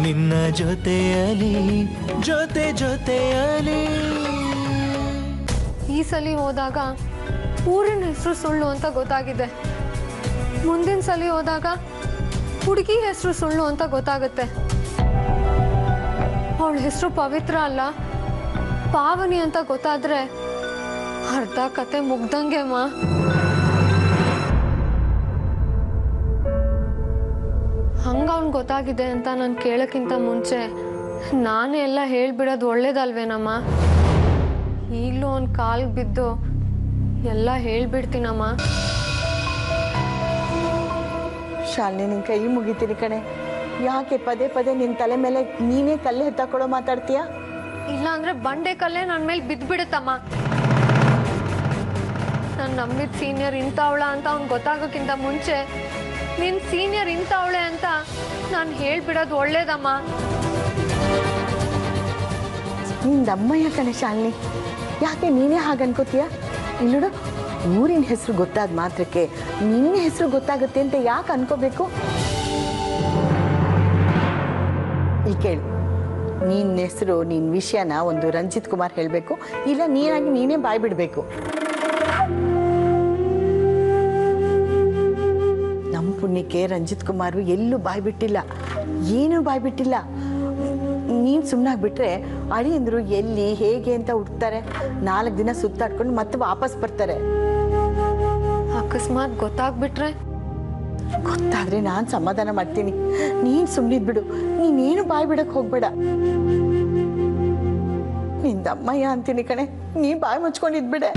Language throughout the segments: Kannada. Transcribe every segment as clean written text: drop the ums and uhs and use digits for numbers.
ನಿನ್ನ ಜೊತೆಯಲಿ ಜೊತೆ ಜೊತೆಯಲಿ. ಈ ಸಲ ಹೋದಾಗ ಊರಿನ ಹೆಸರು ಸುಳ್ಳು ಅಂತ ಗೊತ್ತಾಗಿದೆ. ಮುಂದಿನ ಸಲ ಹೋದಾಗ ಹುಡುಗಿ ಹೆಸರು ಸುಳ್ಳು ಅಂತ ಗೊತ್ತಾಗುತ್ತೆ. ಅವಳ ಹೆಸರು ಪವಿತ್ರ ಅಲ್ಲ ಪಾವನಿ ಅಂತ ಗೊತ್ತಾದ್ರೆ ಅರ್ಧ ಕತೆ ಮುಗ್ದಂಗೆ ಮಾ. ಹಂಗ ಅವ್ನ್ ಗೊತ್ತಾಗಿದೆ ಅಂತ ನಾನು ಕೇಳಕ್ಕಿಂತ ಮುಂಚೆ ನಾನೇ ಎಲ್ಲ ಹೇಳ್ಬಿಡೋದು ಒಳ್ಳೇದಲ್ವೇನಮ್ಮ. ಈಗಲೂ ಅವ್ನ ಕಾಲ್ಗೆ ಬಿದ್ದು ಎಲ್ಲ ಹೇಳ್ಬಿಡ್ತೀನಮ್ಮ. ಶಾಲಿನಿ ನಿನ್ ಕೈ ಮುಗಿತೀನಿ ಕಣೆ. ಯಾಕೆ ಪದೇ ಪದೇ ನಿನ್ ತಲೆ ಮೇಲೆ ನೀನೇ ಕಲ್ಲು ಎತ್ತಾಕೊಳ್ಳೋ ಮಾತಾಡ್ತೀಯ? ಇಲ್ಲ ಅಂದ್ರೆ ಬಂಡೆ ಕಲ್ಲೇ ನನ್ನ ಮೇಲೆ ಬಿದ್ದ್ಬಿಡುತ್ತಮ್ಮ. ನಾನು ನಂಬಿದ ಸೀನಿಯರ್ ಇಂಥವಳ ಅಂತ ಅವ್ನು ಗೊತ್ತಾಗೋಕ್ಕಿಂತ ಮುಂಚೆ ನಿನ್ ಸೀನಿಯರ್ ಇಂಥವಳೆ ಅಂತ ನಾನು ಹೇಳ್ಬಿಡೋದು ಒಳ್ಳೇದಮ್ಮ. ನಿಂದಮ್ಮಯ್ಯ ಕಣೆ ಶಾಲಿನಿ, ಯಾಕೆ ನೀನೇ ಹಾಗೆ ಅನ್ಕೋತೀಯ? ಇಲ್ಲೋಡು, ಊರಿನ ಹೆಸರು ಗೊತ್ತಾದ ಮಾತ್ರಕ್ಕೆ ನಿನ್ನ ಹೆಸರು ಗೊತ್ತಾಗುತ್ತೆ ಅಂತ ಯಾಕೆ ಅನ್ಕೋಬೇಕು? ಇಲ್ಲಿ ಕೇಳು, ನಿನ್ನ ಹೆಸರು ನಿನ್ನ ವಿಷಯನ ಒಂದು ರಂಜಿತ್ ಕುಮಾರ್ ಹೇಳಬೇಕು, ಇಲ್ಲ ನೀನಾಗಿ ನೀನೇ ಬಾಯ್ ಬಿಡಬೇಕು. ನಮ್ಮ ಪುಣ್ಯಕ್ಕೆ ರಂಜಿತ್ ಕುಮಾರು ಎಲ್ಲೂ ಬಾಯ್ ಬಿಟ್ಟಿಲ್ಲ, ಏನೂ ಬಾಯ್ ಬಿಟ್ಟಿಲ್ಲ. ನೀನು ಸುಮ್ಮನಾಗ್ಬಿಟ್ರೆ ಅಳಿಯಂದ್ರು ಎಲ್ಲಿ ಹೇಗೆ ಅಂತ ಹುಡ್ತಾರೆ. 4 ದಿನ ಸುತ್ತಾಡ್ಕೊಂಡು ಮತ್ತೆ ವಾಪಸ್ ಬರ್ತಾರೆ. ಅಕಸ್ಮಾತ್ ಗೊತ್ತಾಗ್ಬಿಟ್ರೆ? ಗೊತ್ತಾದ್ರೆ ನಾನು ಸಮಾಧಾನ ಮಾಡ್ತೀನಿ, ನೀನು ಸುಮ್ಮನಿದ್ಬಿಡು. ನೀನೇನು ಬಾಯ್ ಬಿಡಕ್ಕೆ ಹೋಗ್ಬೇಡ. ನಿಂದಮ್ಮಯ್ಯ ಅಂತೀನಿ ಕಣೆ, ನೀ ಬಾಯ್ ಮುಚ್ಕೊಂಡಿದ್ಬಿಡೆ.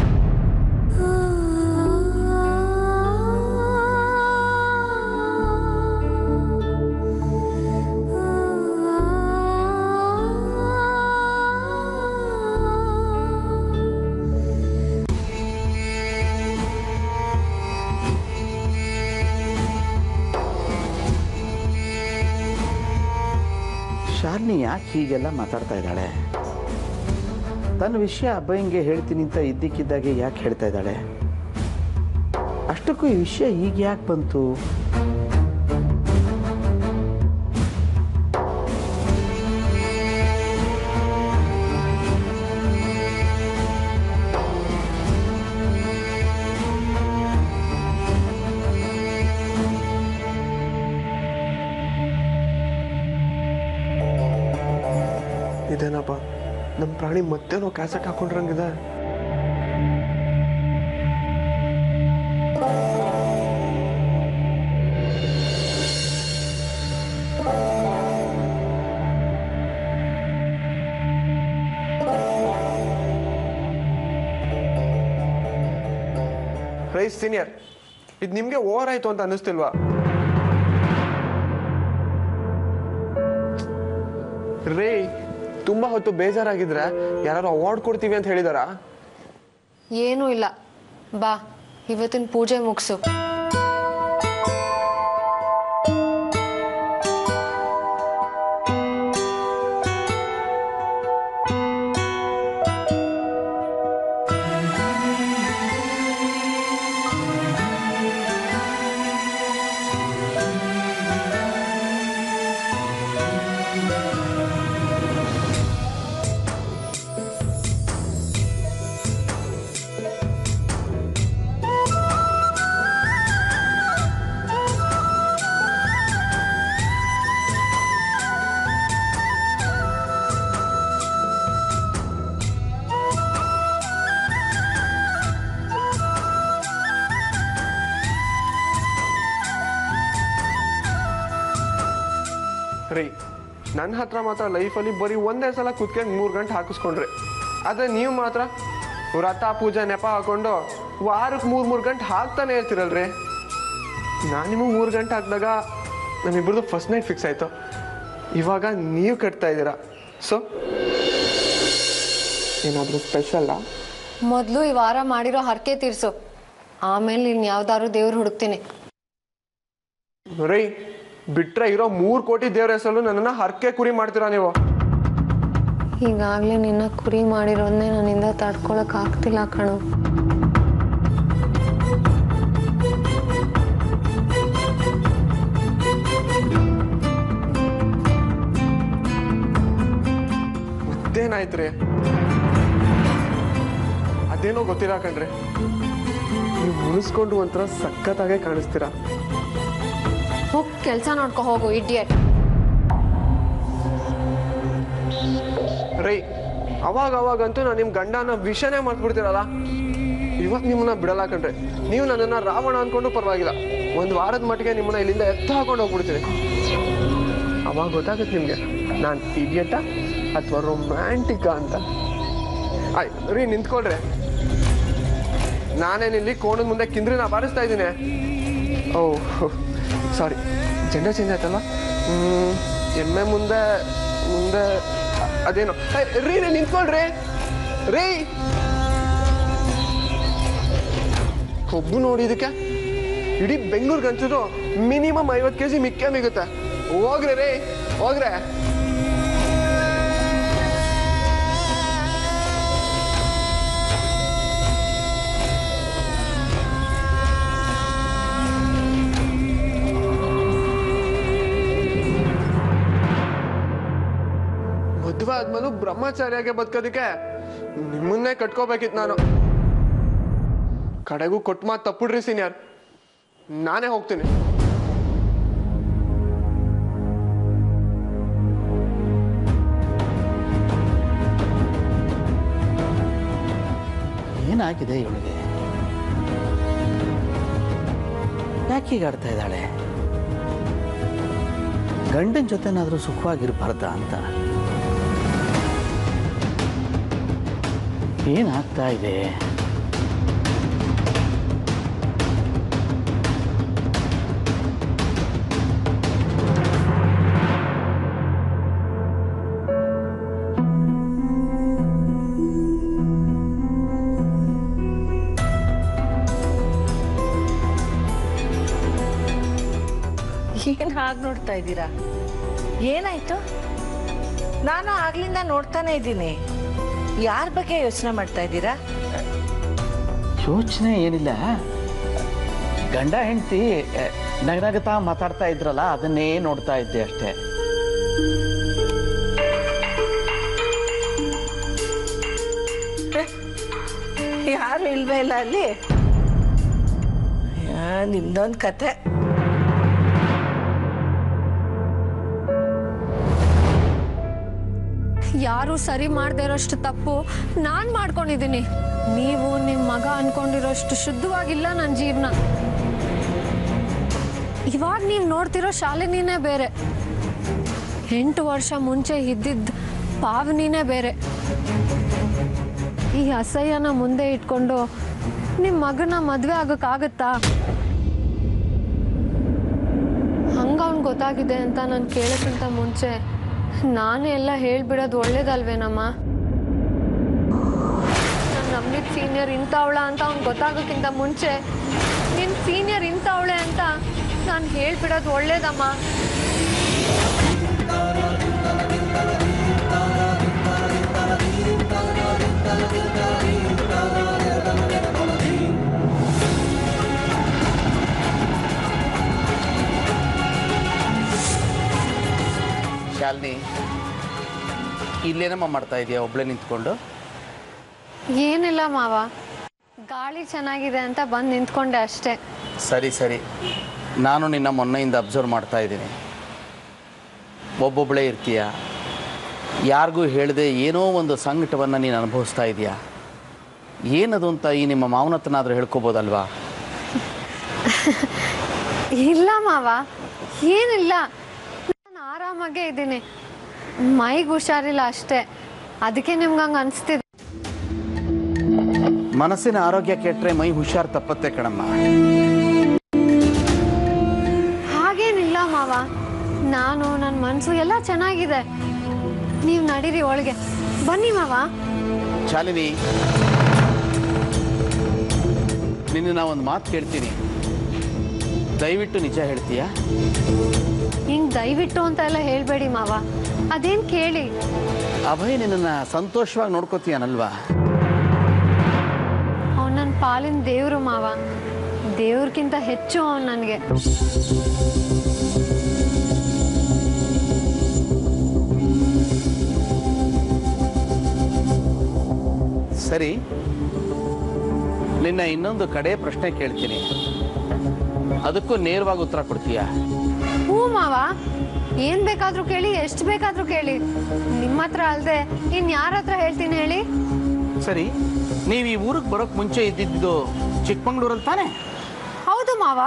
ಶಾಲಿನಿ ಯಾಕೆ ಹೀಗೆಲ್ಲ ಮಾತಾಡ್ತಾ ಇದ್ದಾಳೆ? ತನ್ನ ವಿಷಯ ಅಬ್ಬಯ್ಯಂಗೆ ಹೇಳ್ತೀನಿ ಅಂತ ಇದ್ದಕ್ಕಿದ್ದಾಗೆ ಯಾಕೆ ಹೇಳ್ತಾ ಇದ್ದಾಳೆ? ಅಷ್ಟಕ್ಕೂ ಈ ವಿಷಯ ಈಗ ಯಾಕೆ ಬಂತು? ಇದೇನಪ್ಪ, ನಮ್ಮ ಪ್ರಾಣಿ ಮತ್ತೇನೋ ಕ್ಯಾಸೆಟ್ ಹಾಕೊಂಡ್ರಂಗಿದೆ. ರೈಸ್ ಸೀನಿಯರ್, ಇದು ನಿಮ್ಗೆ ಓವರ್ ಆಯ್ತು ಅಂತ ಅನ್ನಿಸ್ತಿಲ್ವಾ? ರೇ, ತುಂಬಾ ಹೊತ್ತು ಬೇಜಾರಾಗಿದ್ರೆ ಯಾರು ಅವಾರ್ಡ್ ಕೊಡ್ತೀವಿ ಅಂತ ಹೇಳಿದಾರಾ? ಏನೂ ಇಲ್ಲ, ಬಾ ಇವತ್ತಿನ ಪೂಜೆ ಮುಗಿಸು. ರೀ, ನನ್ನ ಹತ್ರ ಮಾತ್ರ ಲೈಫಲ್ಲಿ ಬರೀ ಒಂದೇ ಸಲ ಕುತ್ಕೊಂಡು 3 ಗಂಟೆ ಹಾಕಿಸ್ಕೊಂಡ್ರಿ. ಆದರೆ ನೀವು ಮಾತ್ರ ವ್ರತ ಪೂಜೆ ನೆಪ ಹಾಕೊಂಡು ವಾರಕ್ಕೆ 3 ಗಂಟೆ ಹಾಕ್ತಾನೆ ಇರ್ತೀರಲ್ರಿ. ನಾನು ನಿಮಗೆ 3 ಗಂಟೆ ಹಾಕಿದಾಗ ನಮ್ಮಿಬ್ಬರದು ಫಸ್ಟ್ ನೈಟ್ ಫಿಕ್ಸ್ ಆಯಿತು. ಇವಾಗ ನೀವು ಕಟ್ತಾ ಇದ್ದೀರಾ. ಸೊ ಏನಾದರೂ ಸ್ಪೆಷಲ್ಲಾ? ಮೊದಲು ಈ ವಾರ ಮಾಡಿರೋ ಹರಕೆ ತೀರ್ಸು, ಆಮೇಲೆ ಇನ್ನು ಯಾವ್ದಾದ್ರು ದೇವ್ರು ಹುಡುಕ್ತೀನಿ. ರೀ, ಬಿಟ್ರೆ ಇರೋ 3 ಕೋಟಿ ದೇವ್ರ ಹೆಸರು ನನ್ನನ್ನು ಹರಕೆ ಕುರಿ ಮಾಡ್ತೀರಾ ನೀವು? ಈಗಾಗಲೇ ನಿನ್ನ ಕುರಿ ಮಾಡಿರೋದನ್ನೇ ನನ್ನಿಂದ ತಡ್ಕೊಳಕ್ ಆಗ್ತಿಲ್ಲ ಕಣೋ. ಏನಾಯ್ತು ರೀ? ಅದೇನೋ ಗೊತ್ತಿಲ್ಲ ಕಣ್ರಿ, ನೀವು ಮುನಿಸ್ಕೊಂಡು ಒಂಥರ ಸಖತ್ತಾಗೆ ಕಾಣಿಸ್ತೀರಾ. ಹೋಗಿ ಕೆಲಸ ನೋಡ್ಕೊ ಹೋಗು ಇಡಿಯಟ್. ರೈ, ಅವಾಗಂತೂ ನಾನು ನಿಮ್ಮ ಗಂಡನ ವಿಷಯನೇ ಮಾಡ್ಬಿಡ್ತೀರಲ್ಲ. ಇವತ್ತು ನಿಮ್ಮನ್ನ ಬಿಡಲ್ಲ ಕಣ್ರಿ. ನೀವು ನನ್ನನ್ನು ರಾವಣ ಅಂದ್ಕೊಂಡು ಪರವಾಗಿಲ್ಲ, ಒಂದು ವಾರದ ಮಟ್ಟಿಗೆ ನಿಮ್ಮನ್ನ ಇಲ್ಲಿಂದ ಎತ್ತ ಹಾಕೊಂಡು ಹೋಗ್ಬಿಡ್ತೀನಿ. ಅವಾಗ ಗೊತ್ತಾಗುತ್ತೆ ನಿಮಗೆ ನಾನು ಇಡಿಯಟ ಅಥವಾ ರೊಮ್ಯಾಂಟಿಕ ಅಂತ. ಆಯ್ತು ರೀ, ನಿಂತ್ಕೊಳ್ರಿ. ನಾನೇನಿಲ್ಲಿ ಕೋಣದ ಮುಂದೆ ಕಿಂದ್ರಿನ ಬಾರಿಸ್ತಾ ಇದ್ದೀನಿ. ಓಹ್ ಸಾರಿ, ಜೆಂಡರ್ ಚೇಂಜ್ ಆಯ್ತಲ್ಲ. ಎಮ್ಮೆ ಮುಂದೆ ಅದೇನೋ. ರೀ ನಿಂತ್ಕೊಳ್ರಿ ರೀ. ಕೊಬ್ಬು ನೋಡಿ ಇದಕ್ಕೆ. ಇಡೀ ಬೆಂಗಳೂರಿಗೆ ಹಂಚಿದ್ರು ಮಿನಿಮಮ್ 50 kg ಮಿಕ್ಕೆ ಮಿಗುತ್ತೆ. ಹೋಗ್ರಿ ರೀ, ಹೋಗ್ರೆ. ಮದುವೆ ಆದ್ಮೇಲೂ ಬ್ರಹ್ಮಚಾರಿಯಾಗೆ ಬದುಕೋದಕ್ಕೆ ನಿಮ್ಮನ್ನೇ ಕಟ್ಕೋಬೇಕಿತ್ತು ನಾನು. ಕಡೆಗೂ ಕೊಟ್ಟು ಮಾತು ತಪ್ಪುಡ್ರಿ ಸೀನಿಯರ್, ನಾನೇ ಹೋಗ್ತೀನಿ. ಏನಾಗಿದೆ ಇವಳಿಗೆ? ಯಾಕೆ ಹೀಗೆ ಆಡ್ತಾ ಇದ್ದಾಳೆ? ಗಂಡನ ಜೊತೆನಾದ್ರೂ ಸುಖವಾಗಿರ್ಬಾರ್ದ ಅಂತ ಏನಾಗ್ತಾ ಇದೆ? ಏನು ಹಾಗೆ ನೋಡ್ತಾ ಇದ್ದೀರಾ? ಏನಾಯ್ತು? ನಾನು ಆಗ್ಲಿಂದ ನೋಡ್ತಾನೆ ಇದ್ದೀನಿ. ಯಾರ ಬಗ್ಗೆ ಯೋಚನೆ ಮಾಡ್ತಾ ಇದ್ದೀರಾ? ಯೋಚನೆ ಏನಿಲ್ಲ, ಗಂಡ ಹೆಂಡತಿ ನಗನಗತಾ ಮಾತಾಡ್ತಾ ಇದ್ರಲ್ಲ, ಅದನ್ನೇ ನೋಡ್ತಾ ಇದ್ದೆ ಅಷ್ಟೇ. ಯಾರು ಇಲ್ವೇ ಇಲ್ಲ ಅಲ್ಲಿ? ನಿಮ್ದೊಂದು ಕತೆ. ಯಾರು ಸರಿ ಮಾಡದೇ ಇರೋಷ್ಟು ತಪ್ಪು ನಾನು ಮಾಡ್ಕೊಂಡಿದ್ದೀನಿ. ನೀವು ನಿಮ್ಮ ಮಗ ಅನ್ಕೊಂಡಿರೋಷ್ಟು ಶುದ್ಧವಾಗಿಲ್ಲ ನನ್ನ ಜೀವನ. ಇವಾಗ ನೀವು ನೋಡ್ತಿರೋ ಶಾಲಿನಿನೇ ಬೇರೆ, 8 ವರ್ಷ ಮುಂಚೆ ಇದ್ದಿದ್ದ ಪಾವನಿನೇ ಬೇರೆ. ಈ ಅಸಹ್ಯನ ಮುಂದೆ ಇಟ್ಕೊಂಡು ನಿಮ್ಮ ಮಗನ ಮದುವೆ ಆಗೋಕ್ಕಾಗತ್ತಾ? ಹಂಗ ಅವ್ನು ಗೊತ್ತಾಗಿದೆ ಅಂತ ನಾನು ಕೇಳೋಕ್ಕಿಂತ ಮುಂಚೆ ನಾನೇ ಎಲ್ಲ ಹೇಳ್ಬಿಡೋದು ಒಳ್ಳೇದಲ್ವೇನಮ್ಮ? ನಾನು ನಂಬಿದ ಸೀನಿಯರ್ ಇಂಥವಳ ಅಂತ ಅವ್ನು ಗೊತ್ತಾಗೋಕ್ಕಿಂತ ಮುಂಚೆ ನಿನ್ನ ಸೀನಿಯರ್ ಇಂಥವಳೆ ಅಂತ ನಾನು ಹೇಳ್ಬಿಡೋದು ಒಳ್ಳೇದಮ್ಮ. ಶಾಲಿನಿ, ಇಲ್ಲೇನಮ್ಮ ಮಾಡ್ತಾ ಇದೆಯಾ ಒಬ್ಳೆ ನಿಂತ್ಕೊಂಡು? ಏನಿಲ್ಲ ಮಾವ, ಗಾಳಿ ಚೆನ್ನಾಗಿದೆ ಅಂತ ಬಂದು ನಿಂತ್ಕೊಂಡೆ ಅಷ್ಟೇ. ಸರಿ ಸರಿ, ನಾನು ನಿನ್ನ ಮೊನ್ನೆಯಿಂದ ಅಬ್ಸರ್ವ್ ಮಾಡ್ತಾ ಇದ್ದೀನಿ. ಒಬ್ಬೊಬ್ಬಳೇ ಇರ್ತೀಯ, ಯಾರಿಗೂ ಹೇಳದೆ ಏನೋ ಒಂದು ಸಂಕಟವನ್ನು ನೀನು ಅನುಭವಿಸ್ತಾ ಇದೆಯಾ. ಏನದು ಅಂತ ಈ ನಿಮ್ಮ ಮಾವನ ಹತ್ರನಾದರೂ ಹೇಳ್ಕೊಬೋದಲ್ವಾ? ಇಲ್ಲ ಮಾವ, ಏನಿಲ್ಲ, ನಾನು ಆರಾಮಾಗೇ ಇದ್ದೀನಿ. ಮೈಗೆ ಹುಷಾರಿಲ್ಲ ಅಷ್ಟೇ, ಅದಕ್ಕೆ ನಿಮ್ಗೆ ಹಂಗೆ ಅನಿಸ್ತಿದೆ. ಮನಸ್ಸಿನ ಆರೋಗ್ಯ ಕೆಟ್ಟರೆ ಮೈ ಹುಷಾರು ತಪ್ಪತ್ತೆ ಕಣಮ್ಮ. ಹಾಗೇನಿಲ್ಲ ಮಾವ, ನಾನು ನನ್ನ ಮನಸ್ಸು ಎಲ್ಲ ಚೆನ್ನಾಗಿದೆ. ನೀವು ನಡೀರಿ ಒಳಗೆ, ಬನ್ನಿ ಮಾವ. ಶಾಲಿನಿ, ನಿನ್ನ ಒಂದು ಮಾತು ಕೇಳ್ತೀನಿ, ದಯವಿಟ್ಟು ನಿಜ ಹೇಳ್ತೀಯಾ? ಹಿಂಗೆ ದಯವಿಟ್ಟು ಅಂತ ಎಲ್ಲ ಹೇಳಬೇಡಿ ಮಾವ, ಅದೇನು ಕೇಳಿ. ಅಭಯ್ ನಿನ್ನನ್ನು ಸಂತೋಷವಾಗಿ ನೋಡ್ಕೋತೀಯನಲ್ವಾ? ಅವನು ನನ್ನ ಪಾಲಿನ ದೇವರು ಮಾವ, ದೇವ್ರಿಗಿಂತ ಹೆಚ್ಚು ಅವನು ನನಗೆ. ಸರಿ, ನಿನ್ನ ಇನ್ನೊಂದು ಕಡೆ ಪ್ರಶ್ನೆ ಕೇಳ್ತೀನಿ, ಅದಕ್ಕೂ ನೇರವಾಗಿ ಉತ್ತರ ಕೊಡ್ತೀಯಾ? ಹ್ಞೂ ಮಾವ, ಏನ್ ಬೇಕಾದ್ರೂ ಕೇಳಿ, ಎಷ್ಟು ಬೇಕಾದ್ರೂ ಕೇಳಿ. ನಿಮ್ಮ ಹತ್ರ ಅಲ್ದೆ ಇನ್ ಯಾರ ಹತ್ರ ಹೇಳ್ತೀನಿ ಹೇಳಿ? ಸರಿ, ನೀವು ಈ ಊರಿಗೆ ಬರೋಕ್ ಮುಂಚೆ ಇದ್ದಿದ್ದು ಚಿಕ್ಕಮಂಗ್ಳೂರಲ್ಲಿ ತಾನೆ? ಹೌದು ಮಾವ.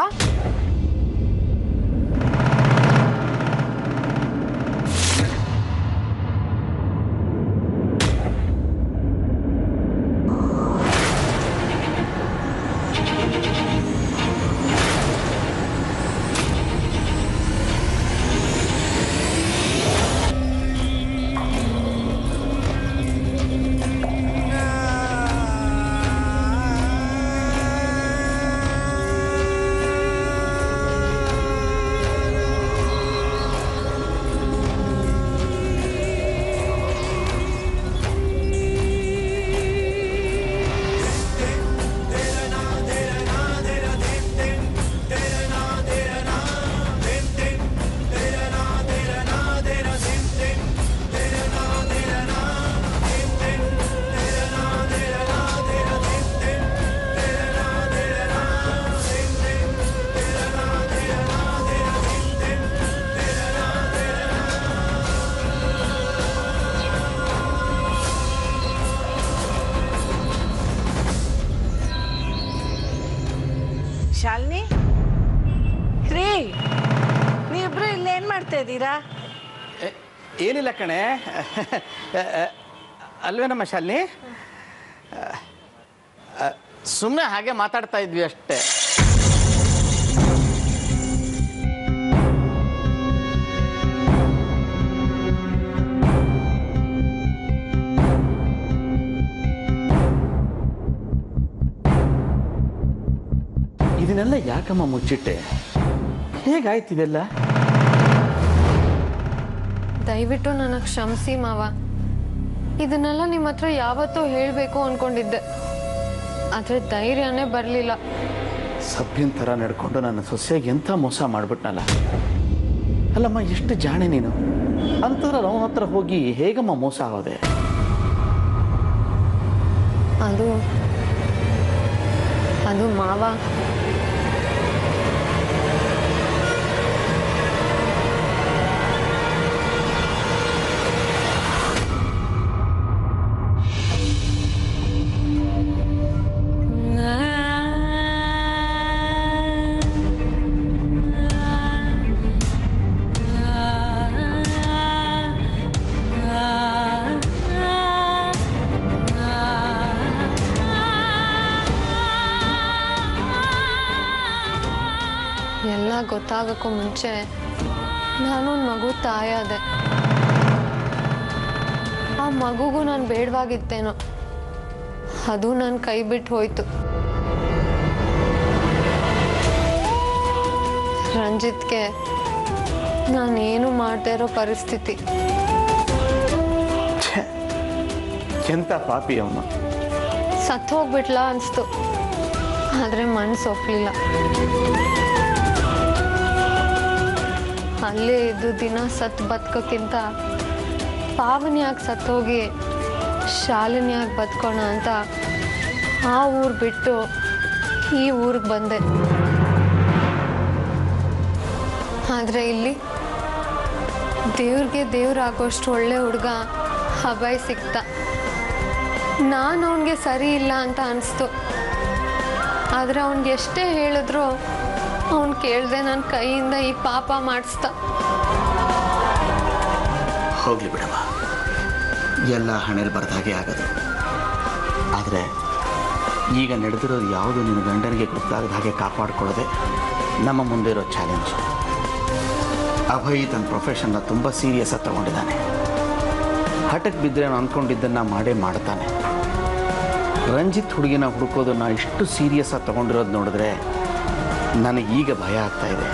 ಶಾಲಿನಿ ರೀ, ನೀವಿಬ್ರು ಇಲ್ಲೇನು ಮಾಡ್ತಾ ಇದ್ದೀರಾ? ಏನಿಲ್ಲ ಕಣೆ, ಅಲ್ವೇನಮ್ಮ ಶಾಲಿನಿ, ಸುಮ್ಮನೆ ಹಾಗೆ ಮಾತಾಡ್ತಾ ಇದ್ವಿ ಅಷ್ಟೇ. ಇದನ್ನೆಲ್ಲ ಯಾಕಮ್ಮ ಮುಚ್ಚಿಟ್ಟೆ? ಹೇಗಾಯ್ತಿದೆಲ್ಲ? ದಯವಿಟ್ಟು ನನಗೆ ಕ್ಷಮಿಸಿ ಮಾವ. ಇದನ್ನೆಲ್ಲ ನಿಮ್ಮ ಹತ್ರ ಯಾವತ್ತೂ ಹೇಳಬೇಕು ಅನ್ಕೊಂಡಿದ್ದೆ, ಆದರೆ ಧೈರ್ಯನೇ ಬರಲಿಲ್ಲ. ಸಭ್ಯನ ಥರ ನಡ್ಕೊಂಡು ನನ್ನ ಸೊಸೆಗೆ ಎಂಥ ಮೋಸ ಮಾಡಿಬಿಟ್ನಲ್ಲ. ಅಲ್ಲಮ್ಮ, ಎಷ್ಟು ಜಾಣೆ ನೀನು, ಅಂತರ ಅವನ ಹತ್ರ ಹೋಗಿ ಹೇಗಮ್ಮ ಮೋಸ ಆಗೋದೆ? ಅದು ಮಾವ, ಎಲ್ಲ ಗೊತ್ತಾಗಕ್ಕೂ ಮುಂಚೆ ನಾನೊಂದು ಮಗು ತಾಯಾದೆ. ಆ ಮಗುಗೂ ನಾನು ಬೇಡವಾಗಿತ್ತೇನೋ, ಅದು ನನ್ನ ಕೈ ಬಿಟ್ಟು ಹೋಯ್ತು. ರಂಜಿತ್ಗೆ ನಾನೇನು ಮಾಡದೇ ಇರೋ ಪರಿಸ್ಥಿತಿ. ಎಂತ ಪಾಪಿ ಅವನು. ಸತ್ತು ಹೋಗ್ಬಿಟ್ಲಾ ಅನಿಸ್ತು, ಆದರೆ ಮನಸ್ಸು ಒಪ್ಪಲಿಲ್ಲ. ಅಲ್ಲೇ ಇದ್ದು ದಿನ ಸತ್ತು ಬದುಕೋಕ್ಕಿಂತ ಪಾವನಿಯಾಗಿ ಸತ್ತೋಗಿ ಶಾಲಿನಿಯಾಗಿ ಬದುಕೋಣ ಅಂತ ಆ ಊರು ಬಿಟ್ಟು ಈ ಊರಿಗೆ ಬಂದೆ. ಆದರೆ ಇಲ್ಲಿ ದೇವ್ರಿಗೆ ದೇವ್ರಾಗೋಷ್ಟು ಒಳ್ಳೆ ಹುಡುಗ ಅಭಯ್ ಸಿಕ್ತ. ನಾನು ಅವನಿಗೆ ಸರಿ ಇಲ್ಲ ಅಂತ ಅನಿಸ್ತು, ಆದರೆ ಅವನಿಗೆ ಎಷ್ಟೇ ಹೇಳಿದ್ರು ಅವನು ಕೇಳ್ದೆ ನನ್ನ ಕೈಯಿಂದ ಈ ಪಾಪ ಮಾಡಿಸ್ತ. ಹೋಗ್ಲಿ ಬಿಡಮ್ಮ, ಎಲ್ಲ ಹಣೆಯಲ್ಲಿ ಬರ್ದಾಗೆ ಆಗೋದು. ಆದರೆ ಈಗ ನಡೆದಿರೋದು ಯಾವುದು ನಿನ್ನ ಗಂಡನಿಗೆ ಗೊತ್ತಾಗದ ಹಾಗೆ ಕಾಪಾಡಿಕೊಳ್ಳೋದೆ ನಮ್ಮ ಮುಂದೆ ಇರೋ ಚಾಲೆಂಜ್. ಅಭಯ್ ತನ್ನ ಪ್ರೊಫೆಷನ್ನ ತುಂಬ ಸೀರಿಯಸ್ ಆಗಿ ತಗೊಂಡಿದ್ದಾನೆ. ಹಠಕ್ಕೆ ಬಿದ್ದರೆ ಅಂದ್ಕೊಂಡಿದ್ದನ್ನು ಮಾಡೇ ಮಾಡ್ತಾನೆ. ರಂಜಿತ್ ಹುಡುಗಿನ ಹುಡುಕೋದನ್ನು ಇಷ್ಟು ಸೀರಿಯಸ್ ಆಗಿ ತಗೊಂಡಿರೋದು ನೋಡಿದ್ರೆ ನನಗೀಗ ಭಯ ಆಗ್ತಾ ಇದೆ.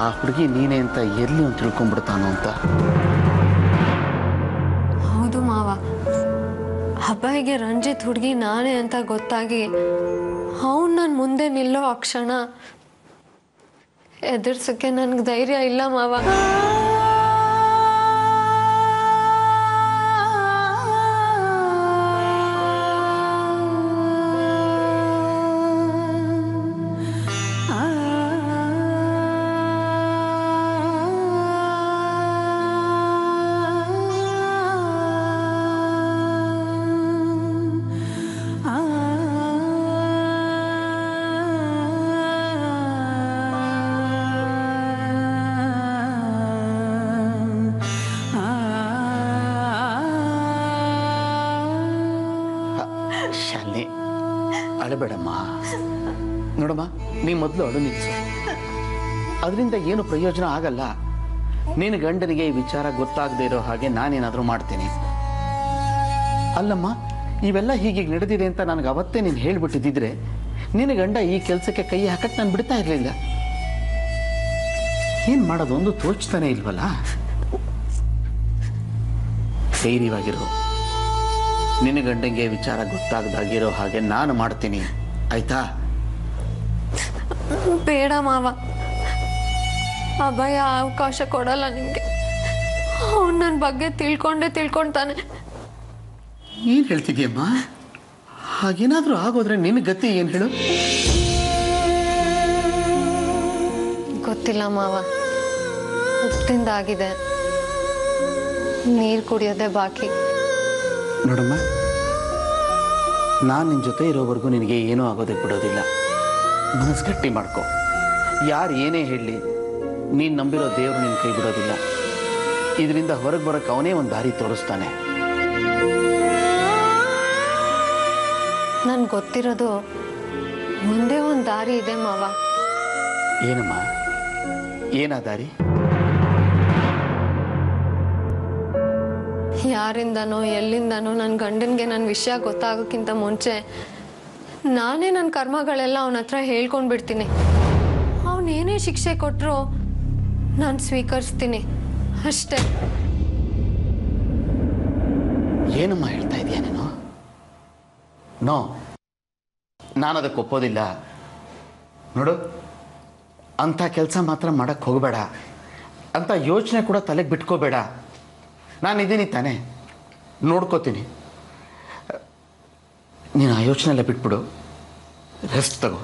ಆ ಹುಡುಗಿ ನೀನೇ ಅಂತ ಎಲ್ಲಿ ಅಂತ ತಿಳ್ಕೊಂಡ್ಬಿಡ್ತಾನೋ ಅಂತ. ಹೌದು ಮಾವ, ಅಭಯ್ಗೆ ರಂಜಿತ್ ಹುಡುಗಿ ನಾನೇ ಅಂತ ಗೊತ್ತಾಗಿ ಅವನು ನನ್ನ ಮುಂದೆ ನಿಲ್ಲೋ ಆ ಕ್ಷಣ ಎದುರ್ಸಕ್ಕೆ ನನಗೆ ಧೈರ್ಯ ಇಲ್ಲ ಮಾವ. ನೋಡಮ್ಮ, ನೀ ಮೊದಲು ಅಳು ನಿಲ್ಲಿಸು. ಅದರಿಂದ ಏನು ಪ್ರಯೋಜನ ಆಗಲ್ಲ. ನಿನ್ನ ಗಂಡನಿಗೆ ಈ ವಿಚಾರ ಗೊತ್ತಾಗದೇ ಇರೋ ಹಾಗೆ ನಾನೇನಾದರೂ ಮಾಡ್ತೀನಿ. ಅಲ್ಲಮ್ಮ, ಇವೆಲ್ಲ ಹೀಗೆ ನಡೆದಿದೆ ಅಂತ ನನಗೆ ಅವತ್ತೇ ನೀನು ಹೇಳಿಬಿಟ್ಟಿದ್ದಿದ್ರೆ ನಿನ್ನ ಗಂಡ ಈ ಕೆಲಸಕ್ಕೆ ಕೈ ಹಾಕಕ್ಕೆ ನಾನು ಬಿಡ್ತಾ ಇರಲಿಲ್ಲ. ಏನು ಮಾಡೋದು ಒಂದು ತೋಚ್ತಾನೆ ಇಲ್ವಲ್ಲ. ಧೈರ್ಯವಾಗಿರೋ, ನಿನ್ನ ಗಂಡಂಗೆ ವಿಚಾರ ಗೊತ್ತಾಗದಾಗಿರೋ ಹಾಗೆ ನಾನು ಮಾಡ್ತೀನಿ, ಆಯ್ತಾ? ಬೇಡ ಮಾವ, ಅಭಯ ಅವಕಾಶ ಕೊಡಲ್ಲ ನಿಮಗೆ. ಅವ್ನು ನನ್ನ ಬಗ್ಗೆ ತಿಳ್ಕೊಳ್ತಾನೆ. ಏನು ಹೇಳ್ತಿದ್ಯಮ್ಮ? ಹಾಗೇನಾದರೂ ಆಗೋದ್ರೆ ನಿನ್ನ ಗತಿ ಏನು ಹೇಳು? ಗೊತ್ತಿಲ್ಲ ಮಾವ, ಉಪ್ಪಿಂದಾಗಿದೆ, ನೀರು ಕುಡಿಯೋದೇ ಬಾಕಿ. ನೋಡಮ್ಮ, ನಾನು ನಿನ್ನ ಜೊತೆ ಇರೋವರೆಗೂ ನಿನಗೆ ಏನೂ ಆಗೋದಕ್ಕೆ ಬಿಡೋದಿಲ್ಲ. ಮನಸ್ಸು ಗಟ್ಟಿ ಮಾಡ್ಕೊ. ಯಾರು ಏನೇ ಹೇಳಲಿ, ನೀನು ನಂಬಿರೋ ದೇವರು ನಿನ್ನ ಕೈ ಬಿಡೋದಿಲ್ಲ. ಇದರಿಂದ ಹೊರಗೆ ಬರೋಕ್ಕೆ ಅವನೇ ಒಂದು ದಾರಿ ತೋರಿಸ್ತಾನೆ. ನನ್ಗೆ ಗೊತ್ತಿರೋದು ಮುಂದೆ ಒಂದು ದಾರಿ ಇದೆ ಮಾವ. ಏನಮ್ಮ, ಏನಾ ದಾರಿ? ಯಾರಿಂದನೋ ಎಲ್ಲಿಂದನೋ ನನ್ನ ಗಂಡನಿಗೆ ನನ್ನ ವಿಷಯ ಗೊತ್ತಾಗೋಕ್ಕಿಂತ ಮುಂಚೆ ನಾನೇ ನನ್ನ ಕರ್ಮಗಳೆಲ್ಲ ಅವನ ಹತ್ರ ಹೇಳ್ಕೊಂಡು ಬಿಡ್ತೀನಿ. ಅವನೇನೇ ಶಿಕ್ಷೆ ಕೊಟ್ಟರು ನಾನು ಸ್ವೀಕರಿಸ್ತೀನಿ ಅಷ್ಟೇ. ಏನಮ್ಮ ಹೇಳ್ತಾ ಇದೀಯ ನೀನು? ನೋ, ನಾನು ಅದಕ್ಕೆ ಒಪ್ಪೋದಿಲ್ಲ. ನೋಡು, ಅಂಥ ಕೆಲಸ ಮಾತ್ರ ಮಾಡಕ್ಕೆ ಹೋಗಬೇಡ. ಅಂಥ ಯೋಚನೆ ಕೂಡ ತಲೆಗೆ ಬಿಟ್ಕೋಬೇಡ. ನಾನಿದ್ದೀನಿ ತಾನೇ, ನೋಡ್ಕೋತೀನಿ. ನೀನು ಆ ಯೋಚನೆ ಎಲ್ಲ ಬಿಟ್ಬಿಡು, ರೆಸ್ಟ್ ತಗೋ.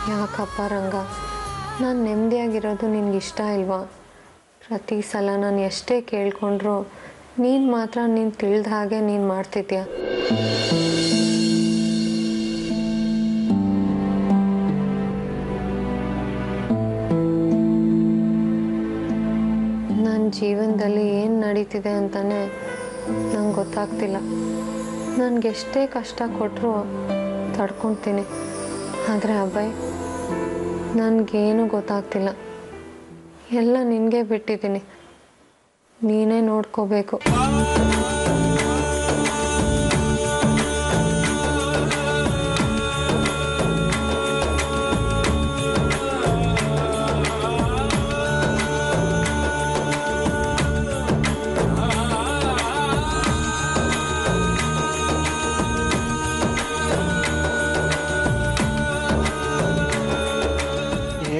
ಯಾಕಪ್ಪ ರಂಗ, ನಾನು ನೆಮ್ಮದಿಯಾಗಿರೋದು ನಿನಗಿಷ್ಟ ಇಲ್ವಾ? ಪ್ರತಿ ಸಲ ನಾನು ಎಷ್ಟೇ ಕೇಳ್ಕೊಂಡ್ರು ನೀನು ಮಾತ್ರ ನೀನು ತಿಳಿದ ಹಾಗೆ ನೀನು ಮಾಡ್ತಿದ್ಯಾ. ನನ್ನ ಜೀವನದಲ್ಲಿ ಏನು ನಡೀತಿದೆ ಅಂತಲೇ ನಂಗೆ ಗೊತ್ತಾಗ್ತಿಲ್ಲ. ನನಗೆಷ್ಟೇ ಕಷ್ಟ ಕೊಟ್ಟರು ತಡ್ಕೊತೀನಿ. ಆದರೆ ಅಭಯ್, ನನಗೇನು ಗೊತ್ತಾಗ್ತಿಲ್ಲ. ಎಲ್ಲ ನಿನಗೆ ಬಿಟ್ಟಿದ್ದೀನಿ, ನೀನೇ ನೋಡ್ಕೋಬೇಕು.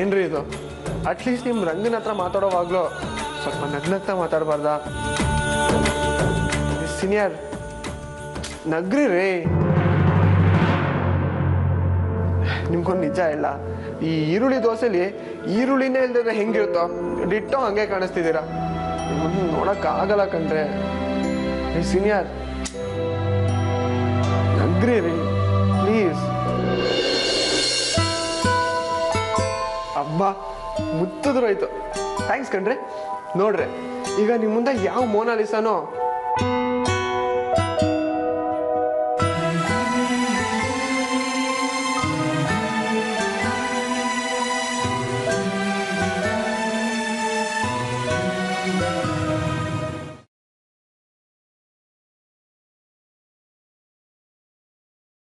ಏನ್ರಿ ಇದು? ಅಟ್ಲೀಸ್ಟ್ ನಿಮ್ಮ ರಂಗನ ಹತ್ರ ಮಾತಾಡೋವಾಗ್ಲೂ ಸ್ವಲ್ಪ ನಗ್ನಗ್ತಾ ಮಾತಾಡಬಾರ್ದಾ? ಸೀನಿಯರ್, ನಗ್ರಿ ರೀ. ನಿಮ್ಗೊಂದು ನಿಜ ಇಲ್ಲ, ಈ ಈರುಳ್ಳಿ ದೋಸೆಲಿ ಈರುಳ್ಳಿನೇ ಇಲ್ದಿದ್ರೆ ಹೆಂಗಿರುತ್ತೋ ಡಿಟ್ಟೋ ಹಂಗೆ ಕಾಣಿಸ್ತಿದ್ದೀರಾ. ನಿಮ್ಮನ್ನು ನೋಡೋಕ್ಕಾಗಲ್ಲ ಕಣ್ರೆ. ಸೀನಿಯರ್, ನಗ್ರಿ ರೀ ಪ್ಲೀಸ್. ಅಬ್ಬಾ, ಮುತ್ತಿದ್ರೋಯ್ತು. ಥ್ಯಾಂಕ್ಸ್ ಕಣ್ರಿ. ನೋಡ್ರಿ, ಈಗ ನಿಮ್ಮ ಮುಂದೆ ಯಾವ ಮೋನಾಲಿಸಾನೋ